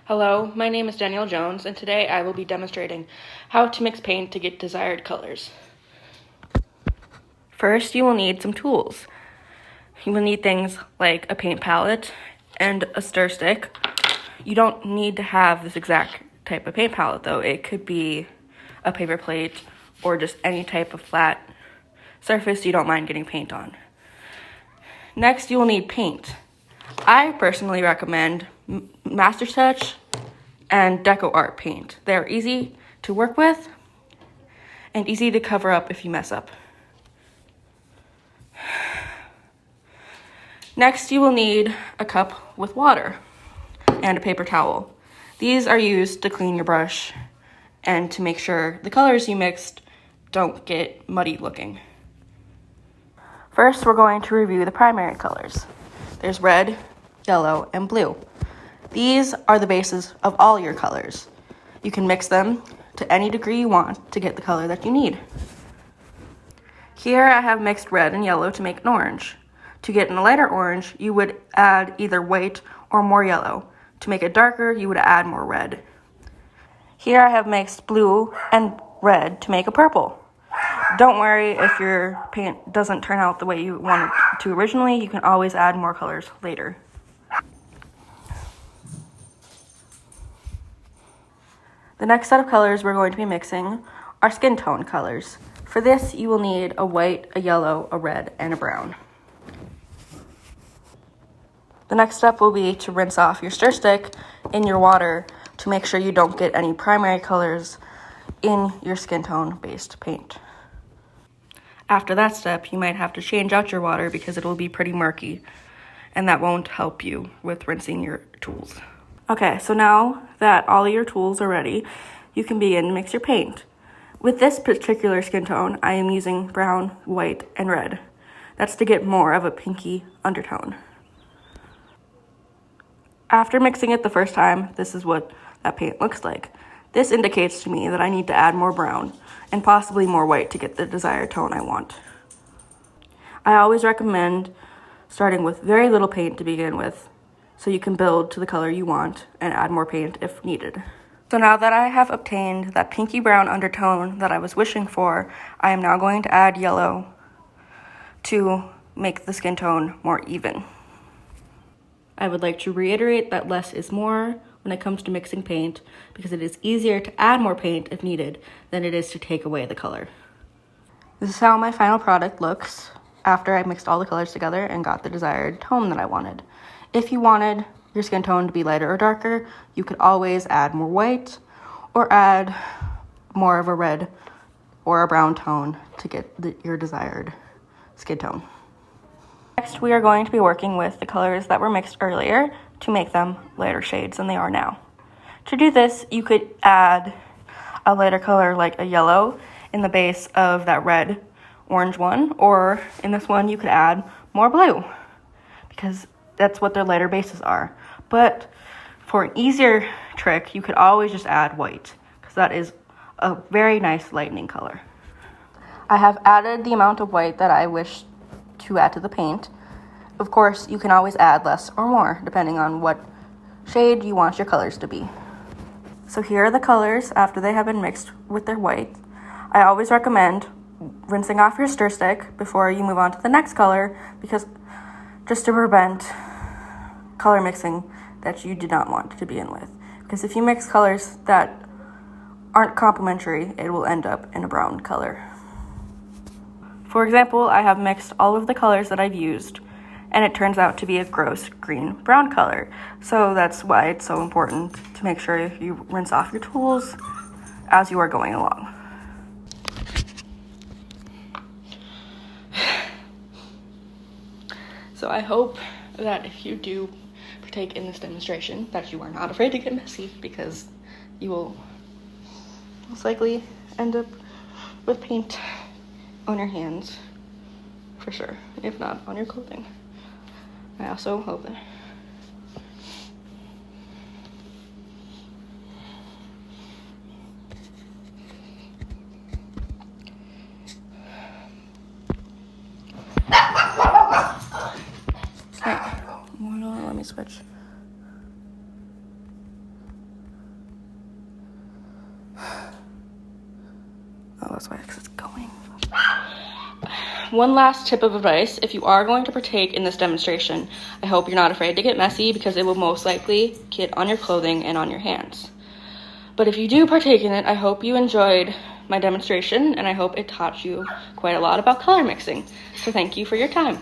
Hello, my name is Danielle Jones, and today I will be demonstrating how to mix paint to get desired colors. First, you will need some tools. You will need things like a paint palette and a stir stick. You don't need to have this exact type of paint palette though. It could be a paper plate or just any type of flat surface you don't mind getting paint on. Next, you will need paint. I personally recommend Master Touch and Deco Art paint. They're easy to work with and easy to cover up if you mess up. Next, you will need a cup with water and a paper towel. These are used to clean your brush and to make sure the colors you mixed don't get muddy looking. First, we're going to review the primary colors. There's red, yellow, and blue. These are the bases of all your colors. You can mix them to any degree you want to get the color that you need. Here I have mixed red and yellow to make an orange. To get a lighter orange, you would add either white or more yellow. To make it darker, you would add more red. Here I have mixed blue and red to make a purple. Don't worry if your paint doesn't turn out the way you wanted it to originally. You can always add more colors later. The next set of colors we're going to be mixing are skin tone colors. For this, you will need a white, a yellow, a red, and a brown. The next step will be to rinse off your stir stick in your water to make sure you don't get any primary colors in your skin tone based paint. After that step, you might have to change out your water because it will be pretty murky, and that won't help you with rinsing your tools. Okay, so now that all of your tools are ready, you can begin to mix your paint. With this particular skin tone, I am using brown, white, and red. That's to get more of a pinky undertone. After mixing it the first time, this is what that paint looks like. This indicates to me that I need to add more brown and possibly more white to get the desired tone I want. I always recommend starting with very little paint to begin with, so you can build to the color you want and add more paint if needed. So now that I have obtained that pinky brown undertone that I was wishing for, I am now going to add yellow to make the skin tone more even. I would like to reiterate that less is more when it comes to mixing paint because it is easier to add more paint if needed than it is to take away the color. This is how my final product looks after I mixed all the colors together and got the desired tone that I wanted. If you wanted your skin tone to be lighter or darker, you could always add more white or add more of a red or a brown tone to get your desired skin tone. Next, we are going to be working with the colors that were mixed earlier to make them lighter shades than they are now. To do this, you could add a lighter color like a yellow in the base of that red orange one, or in this one you could add more blue because that's what their lighter bases are. But for an easier trick, you could always just add white because that is a very nice lightening color. I have added the amount of white that I wish to add to the paint. Of course, you can always add less or more depending on what shade you want your colors to be. So here are the colors after they have been mixed with their white. I always recommend rinsing off your stir stick before you move on to the next color because just to prevent color mixing that you did not want to begin with. Because if you mix colors that aren't complementary, it will end up in a brown color. For example, I have mixed all of the colors that I've used, and it turns out to be a gross green-brown color. So that's why it's so important to make sure you rinse off your tools as you are going along. So I hope that if you do partake in this demonstration, that you are not afraid to get messy because you will most likely end up with paint on your hands, for sure, if not on your clothing. I also hope that let me switch. Oh, that's why it's going. One last tip of advice, if you are going to partake in this demonstration, I hope you're not afraid to get messy because it will most likely get on your clothing and on your hands. But if you do partake in it, I hope you enjoyed my demonstration and I hope it taught you quite a lot about color mixing. So thank you for your time.